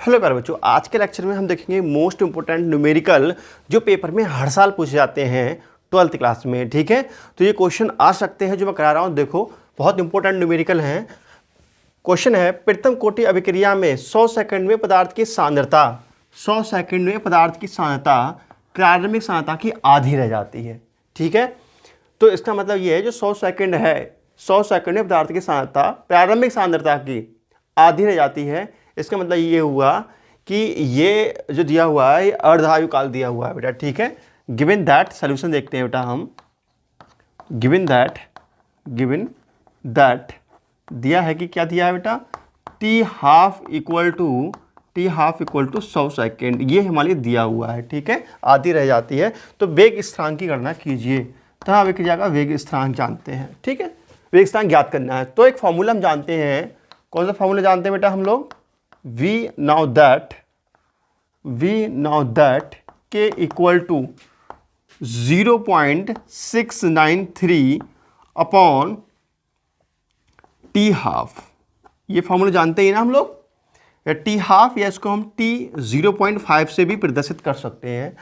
Hello प्यारे बच्चों, आज के लेक्चर में हम देखेंगे मोस्ट इंपोर्टेंट न्यूमेरिकल जो पेपर में हर साल पूछे जाते हैं 12th क्लास में। ठीक है, तो ये क्वेश्चन आ सकते हैं जो मैं करा रहा हूँ। देखो, बहुत इंपॉर्टेंट न्यूमेरिकल हैं। क्वेश्चन है, प्रथम कोटि अभिक्रिया में 100 सेकंड में पदार्थ की सांद्रता 100 सेकंड में पदार्थ की सांद्रता प्रारंभिक सांद्रता की आधी रह जाती है। ठीक है, तो इसका मतलब ये है जो 100 सेकंड है, 100 सेकंड में पदार्थ की सांद्रता प्रारंभिक सांद्रता की आधी रह जाती है। इसका मतलब ये हुआ कि ये जो दिया हुआ है ये अर्धायु काल दिया हुआ है बेटा। ठीक है, गिवन दैट सोल्यूशन देखते हैं बेटा हम। गिवन दैट दिया है कि क्या दिया है बेटा, T half equal to 100 second, ये हमारे लिए दिया हुआ है। ठीक है, आधी रह जाती है। तो वेग स्थिरांक की गणना कीजिए। तो हाँ, अभिक्रिया का वेग स्थिरांक जानते हैं। ठीक है, वेग स्थिरांक ज्ञात करना है। तो एक फॉर्मूला हम जानते हैं। कौन सा फॉर्मूला जानते हैं बेटा हम लोग? V now that K equal to 0.693 upon T half. ये फॉर्मूला जानते ही ना हम लोग, टी हाफ, या इसको हम टी 0.5 से भी प्रदर्शित कर सकते हैं।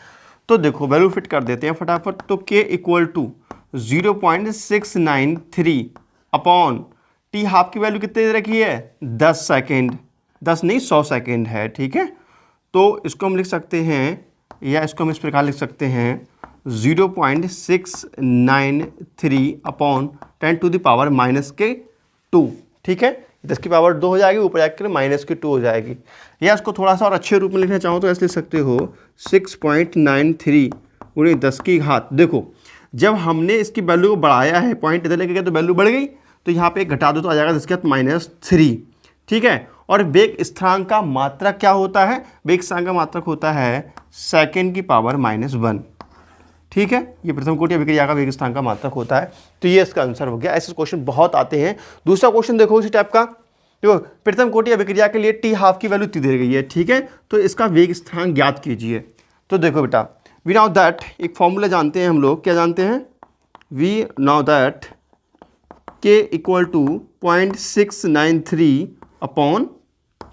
तो देखो वैल्यू फिट कर देते हैं फटाफट। तो K equal to 0.693 upon T half की वैल्यू कितनी दे रखी है? 10 सेकेंड, 10 नहीं 100 सेकेंड है। ठीक है, तो इसको हम लिख सकते हैं, या इसको हम इस प्रकार लिख सकते हैं 0.693 अपॉन 10 टू द पावर -2। ठीक है, 10 की पावर 2 हो जाएगी, ऊपर जाकर -2 हो जाएगी। या इसको थोड़ा सा और अच्छे रूप में लिखना चाहो तो ऐसे लिख सकते हो 6.93 गुणे 10 की घात। देखो, जब हमने इसकी वैल्यू को बढ़ाया है, पॉइंट इधर लेके गया तो वैल्यू बढ़ गई, तो यहाँ पे घटा दो तो आ जाएगा 10 के साथ -3। ठीक है, और वेग स्थिरांक का मात्रक क्या होता है? वेग स्थिरांक का मात्रक होता है सेकेंड की पावर -1। ठीक है, ये प्रथम कोटि अभिक्रिया का वेग स्थिरांक का मात्रक होता है। तो ये इसका आंसर हो गया। ऐसे क्वेश्चन बहुत आते हैं। दूसरा क्वेश्चन देखो इसी टाइप का। देखो, प्रथम कोटि अभिक्रिया के लिए टी हाफ की वैल्यू इतनी दी गई है। ठीक है, तो इसका वेग स्थिरांक ज्ञात कीजिए। तो देखो बेटा, वी नाउ दैट एक फॉर्मूला जानते हैं हम लोग। क्या जानते हैं? We now that K equal to 0.693 upon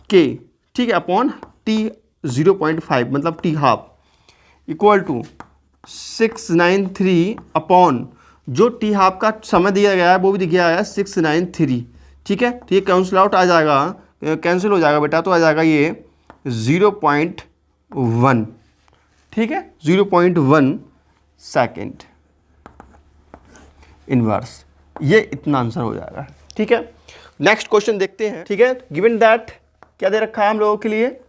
K, ठीक है, अपॉन टी 0.5 मतलब T half equal to 693 upon जो टी हाफ का समय दिया गया है वो भी दिया गया है 693। ठीक है, तो ये कैंसिल आउट आ जाएगा, कैंसिल हो जाएगा बेटा। तो आ जाएगा ये 0.1। ठीक है, 0.1 सेकेंड इनवर्स, ये इतना आंसर हो जाएगा। ठीक है, नेक्स्ट क्वेश्चन देखते हैं। ठीक है, गिवन दैट क्या दे रखा है हम लोगों के लिए?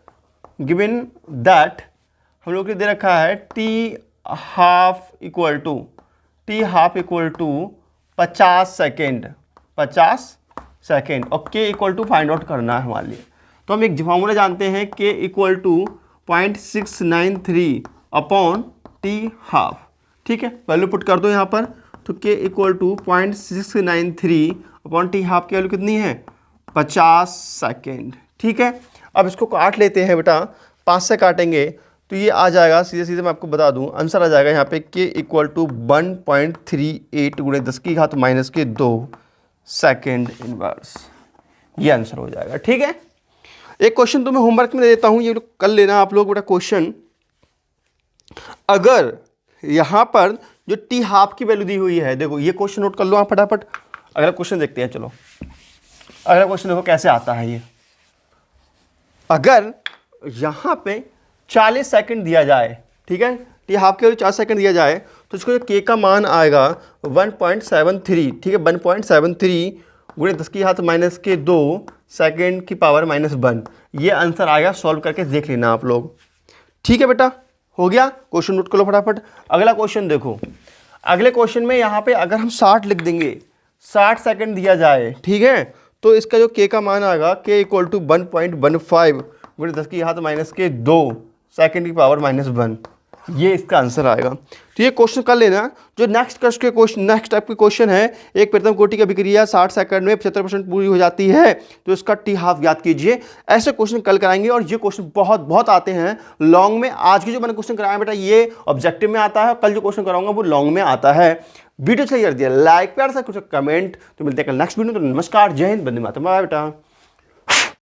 गिवन दैट हम लोगों के लिए दे रखा है T half equal to 50 second, 50 second, और K equal to find out करना है हमारे लिए। तो हम एक फॉर्मूला जानते हैं, K equal to 0.693 upon T half. ठीक है, वैल्यू पुट कर दो यहाँ पर। तो K equal to 0.693 upon T half की वैल्यू कितनी है? 50 सेकेंड। ठीक है, अब इसको काट लेते हैं बेटा। 5 से काटेंगे तो ये आ जाएगा, सीधे सीधे मैं आपको बता दूं, आंसर आ जाएगा यहाँ पे के इक्वल टू 1.38 गुणे 10 की घात -2 सेकेंड इनवर्स। ये आंसर हो जाएगा। ठीक है, एक क्वेश्चन तो मैं होमवर्क में दे देता हूँ, ये कर लेना आप लोग बेटा। क्वेश्चन, अगर यहाँ पर जो टी हाफ की वैल्यू दी हुई है, देखो ये क्वेश्चन नोट कर लो आप फटाफट। अगला क्वेश्चन देखते हैं। चलो अगला क्वेश्चन देखो कैसे आता है ये। अगर यहाँ पे 40 सेकंड दिया जाए, ठीक है, टी हाफ के 40 सेकंड दिया जाए, तो इसको के का मान आएगा 1.73। ठीक है, 1.73 गुणे 10 की घात -2 सेकेंड की पावर -1। ये आंसर आएगा। सॉल्व करके देख लेना आप लोग। ठीक है बेटा, हो गया। क्वेश्चन नोट कर लो फटाफट। अगला क्वेश्चन देखो। अगले क्वेश्चन में यहाँ पे अगर हम 60 लिख देंगे, 60 सेकंड दिया जाए, ठीक है, तो इसका जो के का मान आएगा, के इक्वल टू 1.15 गुणे 10 की घात -2 सेकेंड की पावर -1। ये इसका आंसर आएगा। तो ये क्वेश्चन कर लेना। जो नेक्स्ट टाइप के क्वेश्चन है, एक प्रथम कोटि की अभिक्रिया 60 सेकंड में 75% पूरी हो जाती है, तो इसका टी हाफ ज्ञात कीजिए। ऐसे क्वेश्चन कल कराएंगे, और ये क्वेश्चन बहुत बहुत आते हैं लॉन्ग में। आज की जो मैंने क्वेश्चन कराया बेटा ये ऑब्जेक्टिव में आता है, कल जो क्वेश्चन कराऊंगा वो लॉन्ग में आता है। वीडियो चाहिए कर दिया लाइक, प्यार से कुछ कमेंट। तो मिलते हैं कल नेक्स्ट वीडियो। तो नमस्कार, जय हिंद, वंदे मातरम, बाय बेटा।